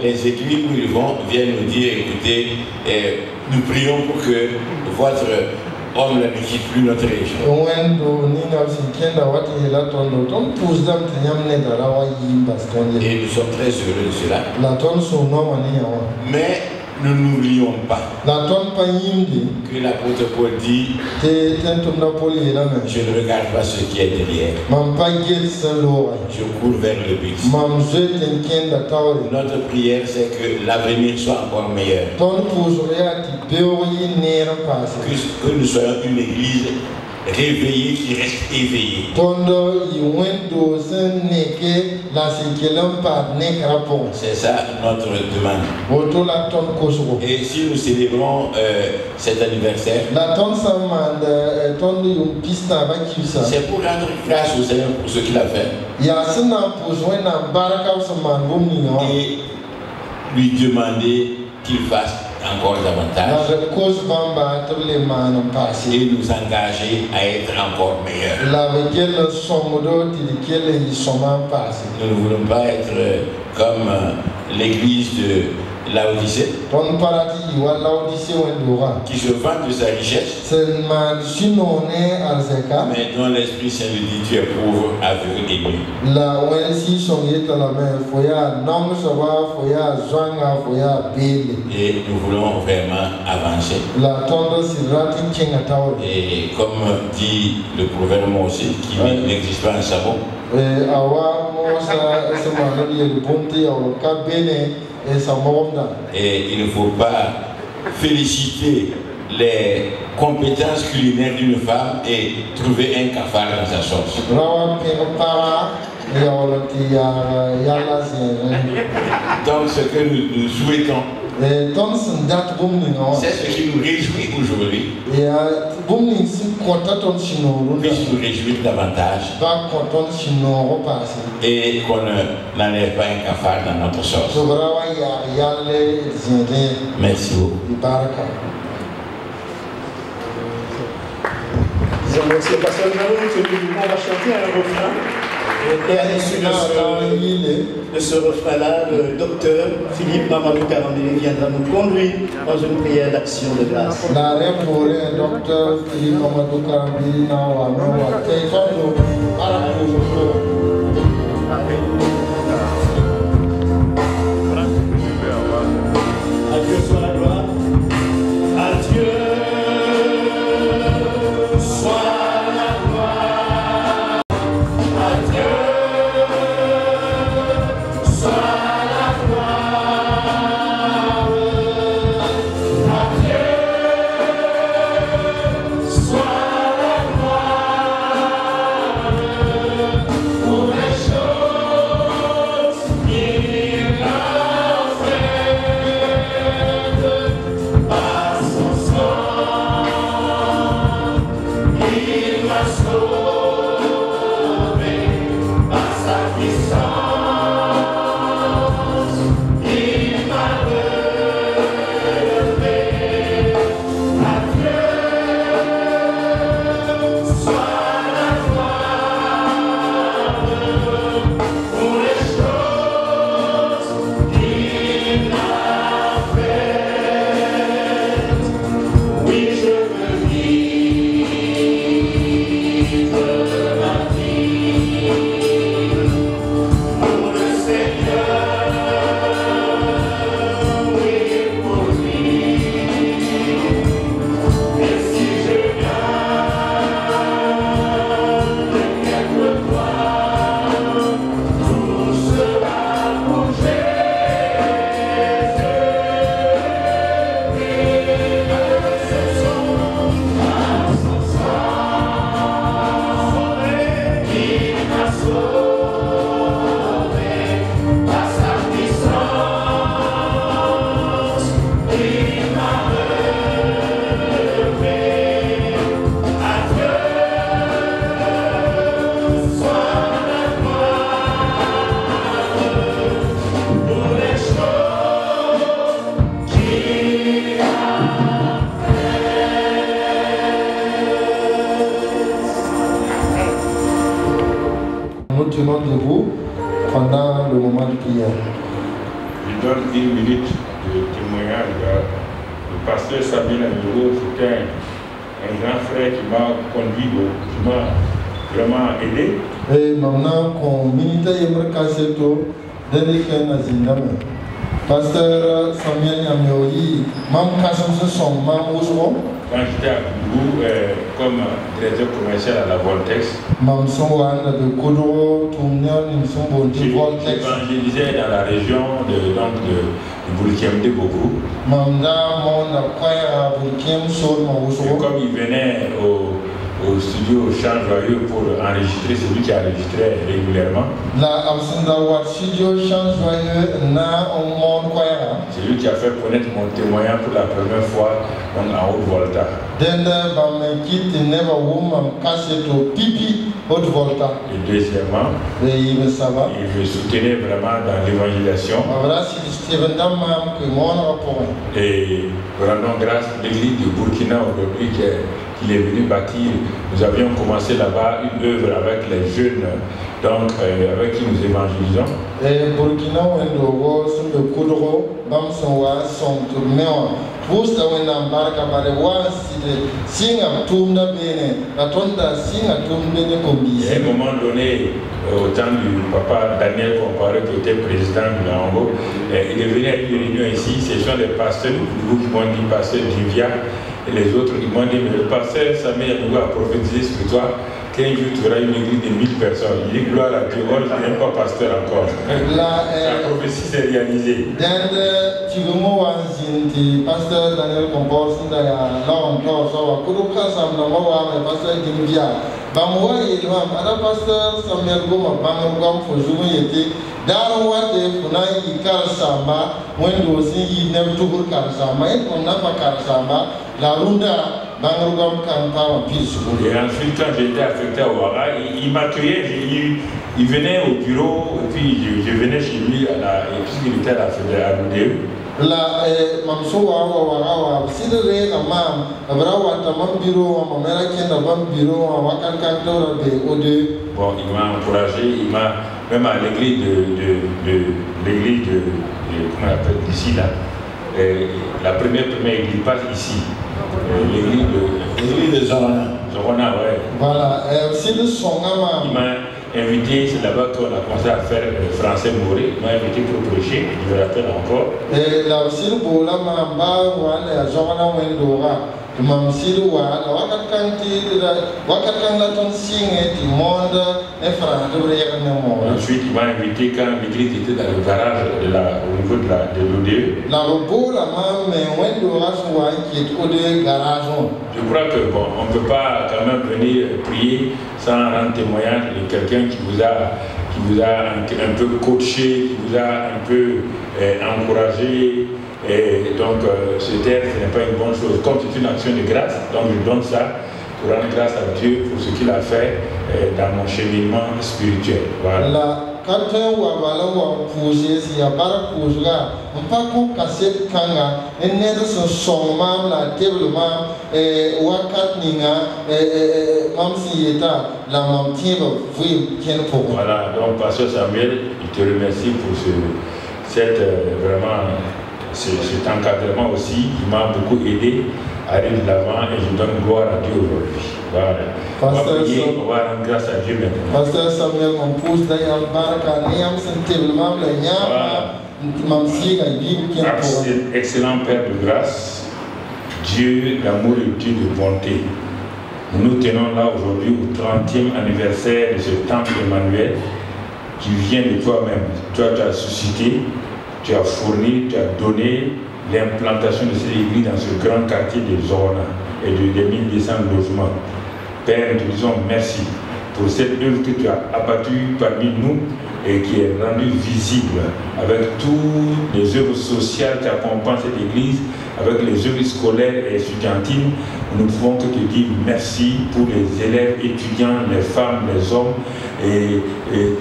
les églises où ils vont viennent nous dire écoutez, nous prions pour que votre homme ne quitte plus notre région. Et nous sommes très heureux de cela. Mais nous n'oublions pas que l'apôtre Paul dit je ne regarde pas ce qui est derrière. Je cours vers le but. Notre prière, c'est que l'avenir soit encore meilleur. Que nous soyons une église réveillée qui reste éveillée. C'est ça notre demande. Et si nous célébrons cet anniversaire, c'est pour rendre grâce au Seigneur pour ce qu'il a fait. Et lui demander qu'il fasse encore davantage et nous engager à être encore meilleurs. Nous ne voulons pas être comme l'église de Laodicée qui se vante de sa richesse mais dont l'Esprit Saint lui dit tu es pauvre, aveugle et nu. Et nous voulons vraiment avancer. Et comme dit le proverbe aussi, qui n'existe pas en sabot, et il ne faut pas féliciter les compétences culinaires d'une femme et trouver un cafard dans sa sauce. Donc ce que nous souhaitons, c'est ce qui nous réjouit aujourd'hui, puisse nous réjouir davantage et qu'on n'enlève pas un cafard dans notre sauce. Merci beaucoup. Merci au pasteur Naoum, on va chanter un refrain. Et à l'issue de ce refrain-là, le docteur Philippe Mamadou Karambé viendra nous conduire dans une prière d'action de grâce. Docteur Philippe Mamadou Karambé à Dieu soit la gloire. À Dieu soit la gloire. À Dieu soit la gloire. À Dieu soit la gloire pour les choses qu'il a faites par son sang. Il m'a sauvé par sa puissance. Il m'a relevé. À Dieu soit la gloire pour les choses qu'il a faites. Oui, je veux vivre ma vie pour le Seigneur, oui, pour lui. Et si je gagne quelque gloire, tout sera pour Jésus. Il m'a sauvé par sa puissance. Il m'a relevé. À Dieu soit la gloire pour les choses qu'il a Nous tenons debout pendant le moment de prière. Je donne une minute de témoignage. Le pasteur Samuel Amiro, c'était un grand frère qui m'a conduit, qui m'a vraiment aidé. Et maintenant, qu'on milite et me casse tout, dès que nous avons Pasteur Samuel Yamiori, Mam Kassam se sont Mam Ousro. Quand j'étais à Kougou, comme directeur commercial à la Voltex, Mam Sonwan de Koudro, Toumnian, ils sont bons de Voltex. j'évangélisais dans la région de Boulkiemde beaucoup. Mamda, mon acquire Boulkiem, Sol, Et Maousro. comme il venait au studio Champ Joyeux pour enregistrer, c'est lui qui enregistrait régulièrement. La Absenda Wat Studio change joyeux, na on mon choir. C'est lui qui a fait connaître mon témoignage pour la première fois donc en Haute-Volta. Dende, Bamekit, Never Woman, Casseto, Pipi, Haute-Volta. Et deuxièmement, Et il me savait. il me soutenait vraiment dans l'évangélisation. Voilà, si Steven Damam, que mon rapport. Et rendons grâce à l'église de Burkina aujourd'hui qu'il est venu bâtir. Nous avions commencé là-bas une œuvre avec les jeunes, donc avec qui nous évangélisons. Et Burkina, on doit se le coudre, Bamsoa, son tournéon. Vous savez, on embarque à Barewa, si un tourne bene, la tonda, si un tourne bene comme Et à un moment donné, au temps du papa Daniel Comparé, qui était président du Lango, il est venu à une réunion ici. Ce sont les pasteurs du Kougou qui m'ont dit, pasteur Divia, et les autres qui m'ont dit, mais le pasteur Samuel Amiro a prophétisé sur toi qu'un jour tu auras une église de 1000 personnes. Il dit gloire à Dieu, moi je n'ai même pas pasteur encore. La prophétie s'est réalisée. Pasteur Daniel Comparé, Bamoua et l'homme, à pasteur Samuel Goma, Bangam, for Zouyeti, Darwa de Funai, Karsamba, when Dosi, never to Karsamba, on Napa Karsamba, La Runda, Bangam Kampa, peaceful. Et ensuite, quand j'étais affecté à Ouara, il m'accueillait, il venait au bureau, et puis je venais chez lui, puisqu'il était à la Fédération. La mamsuwa wa sidere amam abrawa tamam biro wa mamera kenda bam biro wa wakan kantora be ode. Bon, il m'a encouragé, il m'a même à l'église l'église de comment on appelle ici là. La première église passe ici. L'église de Zorona, ouais. Voilà, c'est le son amam. Il m'a invité, c'est là-bas qu'on a commencé à faire français moré. Il m'a invité pour prêcher, je me rappelle encore. Et là aussi, le bola mamba ou à Zorona Wendora. Mam silu wa la wakat kan la ton signe du monde et France de mo. Ensuite il m'a invité quand l'église était dans le garage au niveau de l'ODE. La robo la mam mais Wendora soit qui est au de garage. Je crois que bon, on ne peut pas quand même venir prier sans rendre témoignage de quelqu'un qui vous a un peu coaché, qui vous a un peu encouragé. Et donc, ce terre, ce n'est pas une bonne chose. Comme c'est une action de grâce, donc je donne ça pour rendre grâce à Dieu pour ce qu'il a fait dans mon cheminement spirituel. Voilà. Quand on va poser, s'il y a pas de poser, on pas qu'on casse kanga, et n'est de son son mam la développement et wakat ninga et mam si état la mam tient le pour. Voilà. Donc, Pasteur Samuel, je te remercie pour cet encadrement aussi, qui m'a beaucoup aidé à aller de l'avant et je donne gloire à Dieu aujourd'hui. Voilà. On va prier, on va rendre grâce à Dieu maintenant. Pasteur Samuel, on pousse d'ailleurs baraka, niam sentement le niam, excellent Père de grâce, Dieu d'amour et Dieu de bonté. Nous nous tenons là aujourd'hui au 30e anniversaire de ce temple Emmanuel qui vient de toi-même. Toi, tu as suscité, tu as fourni, tu as donné l'implantation de cette église dans ce grand quartier de Zorona et de 1200 logements. Père, nous te disons merci pour cette œuvre que tu as abattue parmi nous et qui est rendue visible avec toutes les œuvres sociales qui accompagnent cette église, avec les œuvres scolaires et étudiantines. Nous ne pouvons que te dire merci pour les élèves, étudiants, les femmes, les hommes et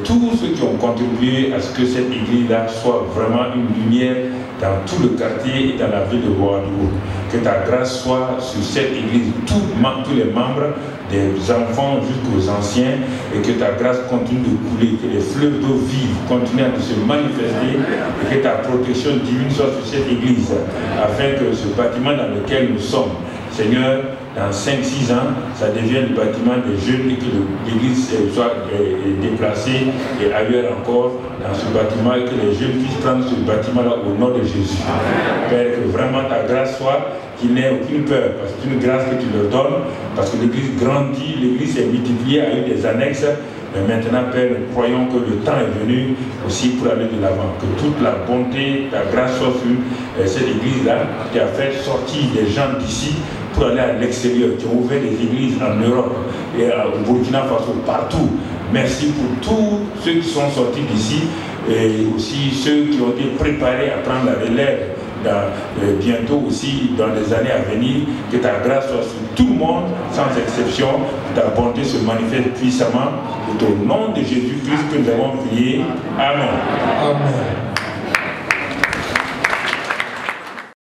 tous ceux qui ont contribué à ce que cette église-là soit vraiment une lumière dans tout le quartier et dans la ville de Ouagadougou. Que ta grâce soit sur cette église, tous les membres, des enfants jusqu'aux anciens, et que ta grâce continue de couler, que les fleuves d'eau vive continuent à se manifester, et que ta protection divine soit sur cette église, afin que ce bâtiment dans lequel nous sommes, Seigneur, dans 5-6 ans, ça devient le bâtiment des jeunes et que l'église soit déplacée et ailleurs encore dans ce bâtiment et que les jeunes puissent prendre ce bâtiment-là au nom de Jésus. Père, que vraiment ta grâce soit qu'il n'ait aucune peur, parce que c'est une grâce que tu leur donnes, parce que l'église grandit, l'église est multipliée, a eu des annexes. Mais maintenant, Père, nous croyons que le temps est venu aussi pour aller de l'avant. Que toute la bonté, ta grâce soit sur cette église-là qui a fait sortir des gens d'ici pour aller à l'extérieur, qui ont ouvert des églises en Europe et au Burkina Faso, partout. Merci pour tous ceux qui sont sortis d'ici et aussi ceux qui ont été préparés à prendre la relève bientôt aussi dans les années à venir. Que ta grâce soit sur tout le monde, sans exception. Ta bonté se manifeste puissamment. C'est au nom de Jésus-Christ que nous avons prié. Amen. Amen.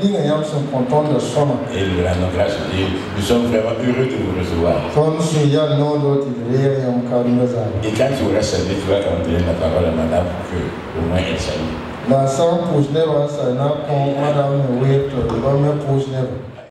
Et la grâce de Dieu, nous sommes vraiment heureux de vous recevoir. Et quand tu auras servi, tu vas donner la parole à madame pour qu'au moins elle salue. La sang pousse never, ça n'a pas madame, oui, tu vas me pousse never.